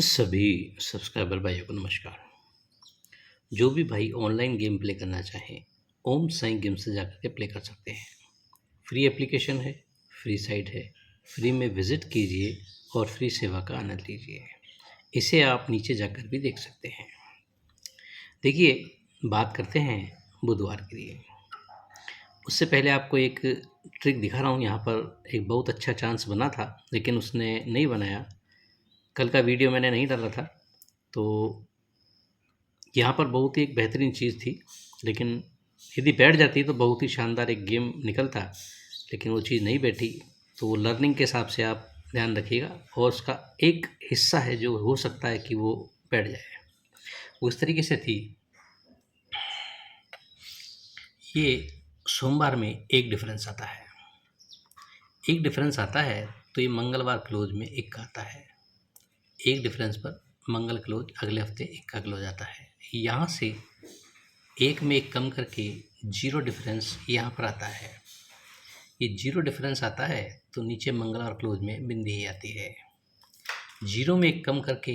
सभी सब्सक्राइबर भाइयों को नमस्कार। जो भी भाई ऑनलाइन गेम प्ले करना चाहें, ओम साई गेम से जाकर के प्ले कर सकते हैं। फ्री एप्लीकेशन है, फ्री साइट है, फ्री में विजिट कीजिए और फ्री सेवा का आनंद लीजिए। इसे आप नीचे जाकर भी देख सकते हैं। देखिए, बात करते हैं बुधवार के लिए। उससे पहले आपको एक ट्रिक दिखा रहा हूँ। यहाँ पर एक बहुत अच्छा चांस बना था, लेकिन उसने नहीं बनाया। कल का वीडियो मैंने नहीं डाला था, तो यहाँ पर बहुत ही एक बेहतरीन चीज़ थी, लेकिन यदि बैठ जाती तो बहुत ही शानदार एक गेम निकलता, लेकिन वो चीज़ नहीं बैठी। तो वो लर्निंग के हिसाब से आप ध्यान रखिएगा, और उसका एक हिस्सा है जो हो सकता है कि वो बैठ जाए। वो इस तरीके से थी। ये सोमवार में एक डिफरेंस आता है। एक डिफरेंस आता है तो ये मंगलवार क्लोज में एक का आता है। एक डिफरेंस पर मंगल क्लोज अगले हफ्ते एक का क्लोज आता है। यहाँ से एक में एक कम करके जीरो डिफरेंस यहाँ पर आता है। ये जीरो डिफरेंस आता है तो नीचे मंगलवार क्लोज में बिंदी ही आती है। जीरो में एक कम करके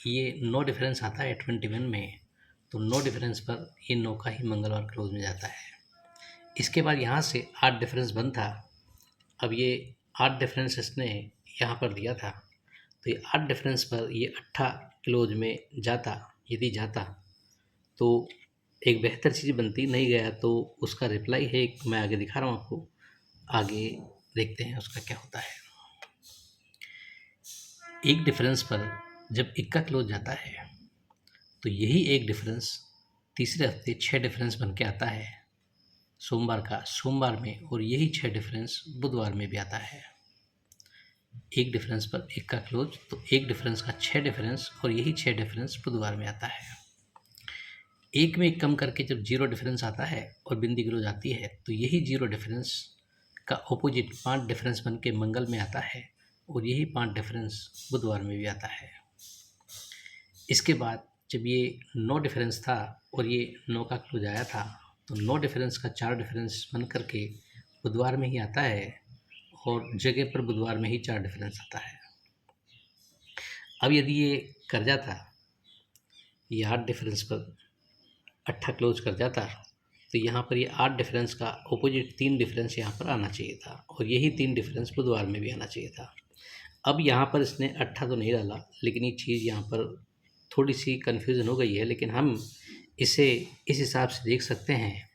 ये नो डिफरेंस आता है 21 में, तो नो डिफरेंस पर ये नो का ही मंगलवार क्लोज में जाता है। इसके बाद यहाँ से 8 डिफरेंस बनता। अब ये 8 डिफरेंस इसने यहाँ पर दिया था, तो ये 8 डिफरेंस पर ये 8 क्लोज में जाता। यदि जाता तो एक बेहतर चीज़ बनती, नहीं गया तो उसका रिप्लाई है एक, मैं आगे दिखा रहा हूँ आपको। आगे देखते हैं उसका क्या होता है। एक डिफरेंस पर जब इक्का क्लोज जाता है तो यही एक डिफरेंस तीसरे हफ्ते 6 डिफरेंस बन के आता है सोमवार का, सोमवार में, और यही 6 डिफरेंस बुधवार में भी आता है। एक डिफरेंस पर इक्का क्लोज, तो एक डिफरेंस का 6 डिफरेंस, और यही 6 डिफरेंस बुधवार में आता है। एक में एक कम करके जब जीरो डिफरेंस आता है और बिंदी क्लोज आती है, तो यही जीरो डिफरेंस का ऑपोजिट 5 डिफरेंस बन के मंगल में आता है, और यही 5 डिफरेंस बुधवार में भी आता है। इसके बाद जब ये नो डिफरेंस था और ये नो का क्लोज आया था, तो नो डिफरेंस का 4 डिफरेंस बन करके बुधवार में ही आता है, और जगह पर बुधवार में ही 4 डिफरेंस आता है। अब यदि ये कर जाता, ये 8 डिफरेंस पर 8 क्लोज कर जाता, तो यहाँ पर ये 8 डिफरेंस का ऑपोजिट 3 डिफरेंस यहाँ पर आना चाहिए था, और यही 3 डिफरेंस बुधवार में भी आना चाहिए था। अब यहाँ पर इसने 8 तो नहीं डाला, लेकिन ये चीज़ यहाँ पर थोड़ी सी कन्फ्यूज़न हो गई है। लेकिन हम इसे इस हिसाब से देख सकते हैं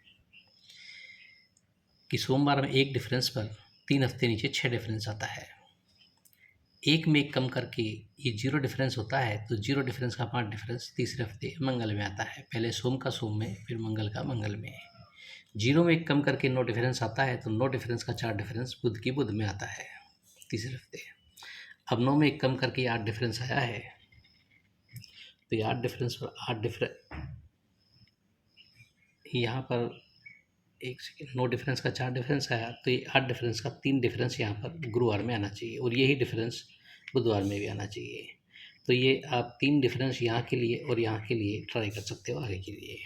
कि सोमवार में एक डिफरेंस पर 3 हफ्ते नीचे 6 डिफरेंस आता है। एक में एक कम करके ये जीरो डिफरेंस होता है, तो जीरो डिफरेंस का 5 डिफरेंस तीसरे हफ्ते मंगल में आता है। पहले सोम का सोम में, फिर मंगल का मंगल में। जीरो में एक कम करके नो डिफरेंस आता है, तो नो डिफरेंस का 4 डिफरेंस बुध की बुध में आता है तीसरे हफ्ते। अब 9 में एक कम करके 8 डिफरेंस आया है, तो ये 8 डिफरेंस पर 8 डिफरेंस यहाँ पर, एक सेकेंड, नो डिफरेंस का 4 डिफरेंस आया, तो ये 8 डिफरेंस का 3 डिफरेंस यहाँ पर गुरुवार में आना चाहिए, और यही डिफरेंस बुधवार में भी आना चाहिए। तो ये आप 3 डिफरेंस यहाँ के लिए और यहाँ के लिए ट्राई कर सकते हो आगे के लिए।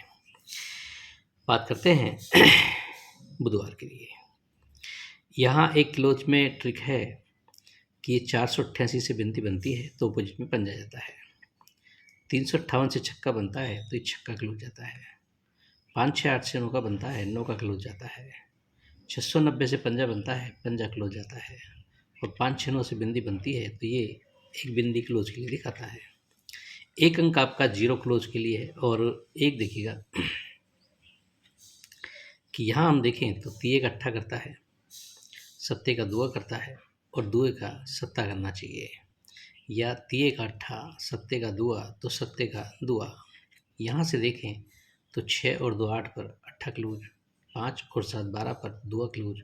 बात करते हैं बुधवार के लिए। यहाँ एक क्लोज में ट्रिक है कि ये 488 से बिनती बनती है तो अपोजिट में पंजा जाता है। 358 से छक्का बनता है तो ये छक्का क्लोज जाता है। 568 से नौका बनता है, नौका क्लोज जाता है। 690 से पंजा बनता है, पंजा क्लोज जाता है। और 569 से बिंदी बनती है, तो ये एक बिंदी क्लोज के लिए दिखाता है। एक अंक आपका जीरो क्लोज के लिए है, और एक देखिएगा कि यहाँ हम देखें तो तिये का अट्ठा करता है, सत्ते का दुआ करता है, और दुए का सत्ता करना चाहिए, या तिये का अट्ठा सत्ते का दुआ तो सत्ते का दुआ। यहाँ से देखें तो 6 और 2 8 पर अट्ठा क्लोज, 5 और 7 12 पर दुआ क्लोज,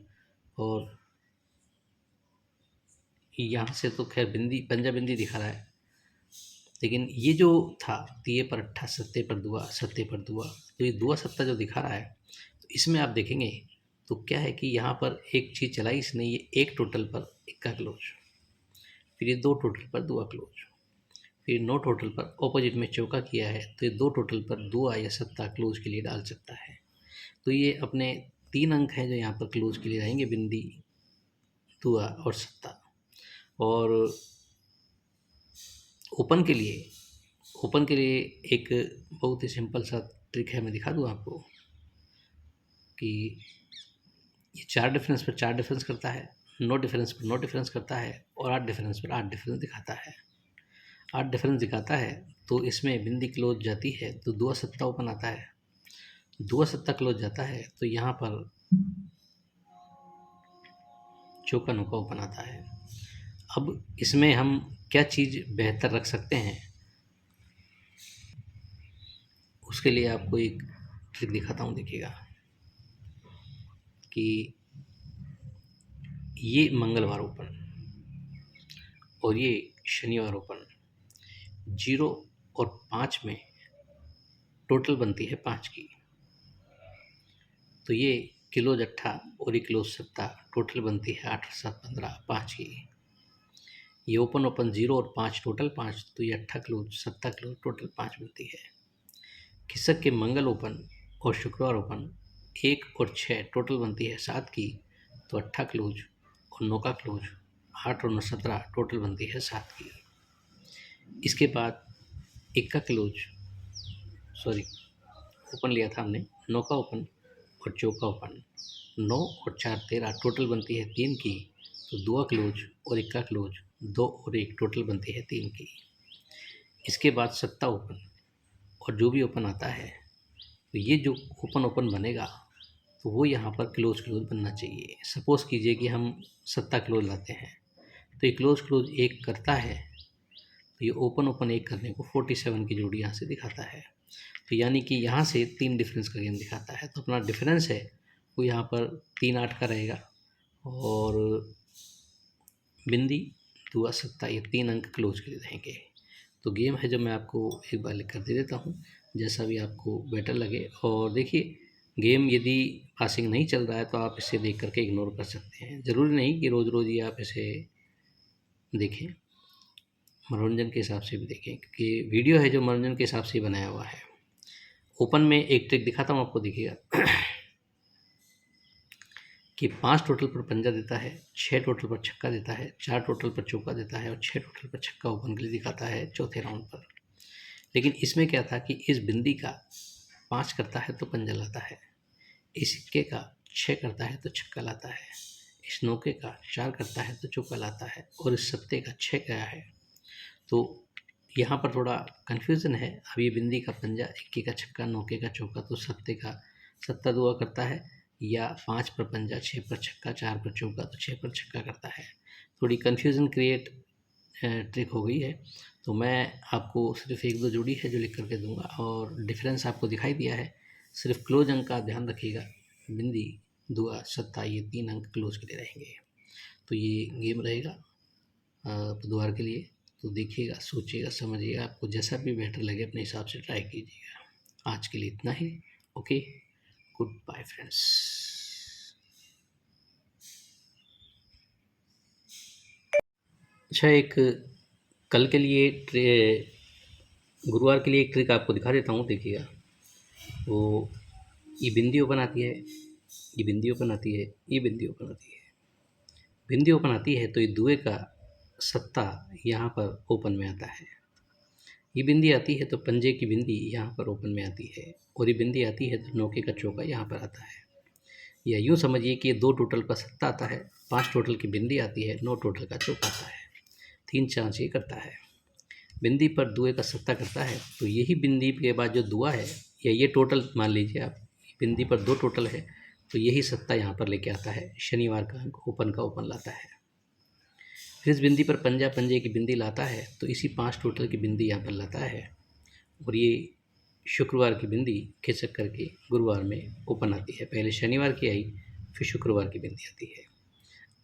और यहाँ से तो खैर बिंदी पंजा बिंदी दिखा रहा है, लेकिन ये जो था तिये पर अट्ठा सत्ते पर दुआ सत्ते पर दुआ, तो ये दुआ सत्ता जो दिखा रहा है, तो इसमें आप देखेंगे तो क्या है कि यहाँ पर एक चीज़ चलाई इसने, ये एक टोटल पर इक्का क्लोज, फिर ये 2 टोटल पर दुआ क्लोज, फिर 9 टोटल पर ऑपोजिट में चौका किया है, तो ये 2 टोटल पर दुआ या सत्ता क्लोज के लिए डाल सकता है। तो ये अपने 3 अंक हैं जो यहाँ पर क्लोज के लिए आएंगे, बिंदी, दुआ और सत्ता। और ओपन के लिए एक बहुत ही सिंपल सा ट्रिक है, मैं दिखा दूँ आपको कि ये 4 डिफरेंस पर 4 डिफरेंस करता है, 9 डिफरेंस पर 9 डिफरेंस करता है और 8 डिफरेंस पर 8 डिफरेंस दिखाता है। 8 डिफरेंस दिखाता है तो इसमें बिंदी क्लोज जाती है तो दुआ सत्ता ओपन आता है। दुआ सत्ता क्लोज जाता है तो यहाँ पर चौका नौका ओपन आता है। अब इसमें हम क्या चीज़ बेहतर रख सकते हैं, उसके लिए आपको एक ट्रिक दिखाता हूँ, देखिएगा कि ये मंगलवार ओपन और ये शनिवार ओपन, 0 और 5 में टोटल बनती है 5 की, तो ये क्लोज 8 और ये क्लोज 7 टोटल बनती है 8 7 15 5 की। ये ओपन ओपन 0 और 5 टोटल 5, तो ये 8 क्लोज 7 क्लोज टोटल 5 बनती है। खिसक के मंगल ओपन और शुक्रवार ओपन 1 और 6 टोटल बनती है 7 की, तो 8 क्लोज और 9 का क्लोज 8 और 9 17 टोटल बनती है 7 की। इसके बाद 1 का क्लोज ओपन लिया था हमने, 9 का ओपन और चौका ओपन, 9 और 4 13 टोटल बनती है 3 की, तो 2 क्लोज और 1 का क्लोज 2 और 1 टोटल बनती है 3 की। इसके बाद 7 ओपन और जो भी ओपन आता है, तो ये जो ओपन ओपन बनेगा तो वो यहाँ पर क्लोज क्लोज बनना चाहिए। सपोज़ कीजिए कि हम 7 क्लोज लाते हैं, तो ये क्लोज क्लोज 1 करता है, तो ये ओपन ओपन 1 करने को 47 की जोड़ी यहाँ से दिखाता है। तो यानी कि यहाँ से 3 डिफरेंस का गेम दिखाता है। तो अपना डिफरेंस है वो यहाँ पर 3 8 का रहेगा और बिंदी दुआ सत्ता, ये 3 अंक क्लोज के लिए रहेंगे। तो गेम है जो मैं आपको एक बार लिख कर दे देता हूँ, जैसा भी आपको बेटर लगे। और देखिए, गेम यदि पासिंग नहीं चल रहा है तो आप इसे देख करके इग्नोर कर सकते हैं। ज़रूरी नहीं कि रोज़ रोज़ ही आप इसे देखें, मनोरंजन के हिसाब से भी देखें, क्योंकि वीडियो है जो मनोरंजन के हिसाब से ही बनाया हुआ है। ओपन में एक ट्रिक दिखाता हूँ आपको, देखिएगा कि 5 टोटल पर पंजा देता है, 6 टोटल पर छक्का देता है, 4 टोटल पर चौका देता है और 6 टोटल पर छक्का ओपन के लिए दिखाता है चौथे राउंड पर। लेकिन इसमें क्या था कि इस बिंदी का 5 करता है तो पंजा लाता है, इस सिक्के का 6 करता है तो छक्का लाता है, इस नौके का 4 करता है तो चौका लाता है और इस सत्ते का 6 गया है। तो यहाँ पर थोड़ा कन्फ्यूज़न है। अब ये बिंदी का पंजा, इक्के का छक्का, नौके का चौका, तो सत्ते का सत्ता दुआ करता है, या 5 पर पंजा, 6 पर छक्का, 4 पर चौका, तो 6 पर छक्का करता है। थोड़ी कन्फ्यूज़न क्रिएट ट्रिक हो गई है। तो मैं आपको सिर्फ 1-2 जोड़ी है जो लिख करके दूंगा और डिफरेंस आपको दिखाई दिया है। सिर्फ क्लोज अंक का ध्यान रखिएगा, बिंदी दुआ सत्ता ये 3 अंक क्लोज के लिए रहेंगे। तो ये गेम रहेगा बुधवार के लिए। तो देखिएगा, सोचिएगा, समझिएगा, आपको जैसा भी बेटर लगे अपने हिसाब से ट्राई कीजिएगा। आज के लिए इतना ही। Okay, good bye friends. अच्छा, एक कल के लिए गुरुवार के लिए एक ट्रिक आपको दिखा देता हूँ, देखिएगा। वो ये बिंदी ओपन आती है, ये बिंदी ओपन आती है, ये बिंदी ओपन आती है। बिंदी ओपन आती है तो ये दुए का सत्ता यहाँ पर ओपन में आता है। ये बिंदी आती है तो पंजे की बिंदी यहाँ पर ओपन में आती है और ये बिंदी आती है तो नौके का चौका यहाँ पर आता है। या यूँ समझिए कि ये 2 टोटल का सत्ता आता है, 5 टोटल की बिंदी आती है, 9 टोटल का चौका आता है, 3 चांस ये करता है। बिंदी पर दुए का सत्ता करता है, तो यही बिंदी के बाद जो दुआ है, या ये टोटल मान लीजिए आप, बिंदी पर 2 टोटल है तो यही सत्ता यहाँ पर लेके आता है, शनिवार का अंक ओपन का ओपन लाता है। फिर इस बिंदी पर पंजा, पंजे की बिंदी लाता है तो इसी 5 टोटल की बिंदी यहाँ पर लाता है और ये शुक्रवार की बिंदी खिसक करके गुरुवार में ओपन आती है। पहले शनिवार की आई, फिर शुक्रवार की बिंदी आती है।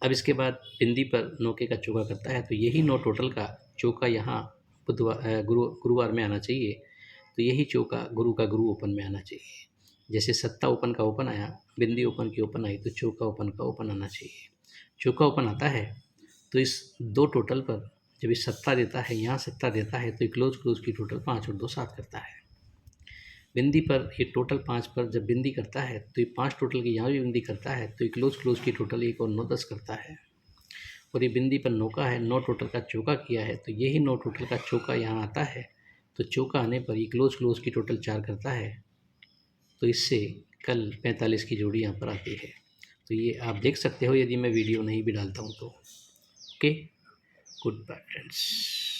अब इसके बाद बिंदी पर नौके का चौका करता है तो यही 9 टोटल का चौका यहाँ गुरुवार में आना चाहिए, तो यही चौका गुरु का गुरु ओपन में आना चाहिए। जैसे सत्ता ओपन का ओपन आया, बिंदी ओपन की ओपन आई, तो चौका ओपन का ओपन आना चाहिए। चौका ओपन आता है तो इस 2 टोटल पर जब ये सत्ता देता है, यहाँ सत्ता देता है, तो ये क्लोज क्लोज की टोटल 5 और 2 7 करता है। बिंदी पर ये टोटल 5 पर जब बिंदी करता है तो ये 5 टोटल की यहाँ भी बिंदी करता है, तो ये क्लोज क्लोज की टोटल 1 और 9 10 करता है। और ये बिंदी पर नौका है, 9 टोटल का चौका किया है, तो यही 9 टोटल का चौका यहाँ आता है। तो चौका आने पर ये क्लोज क्लोज की टोटल 4 करता है, तो इससे कल 45 की जोड़ी यहाँ पर आती है। तो ये आप देख सकते हो यदि मैं वीडियो नहीं भी डालता हूँ तो। Okay, good bye friends.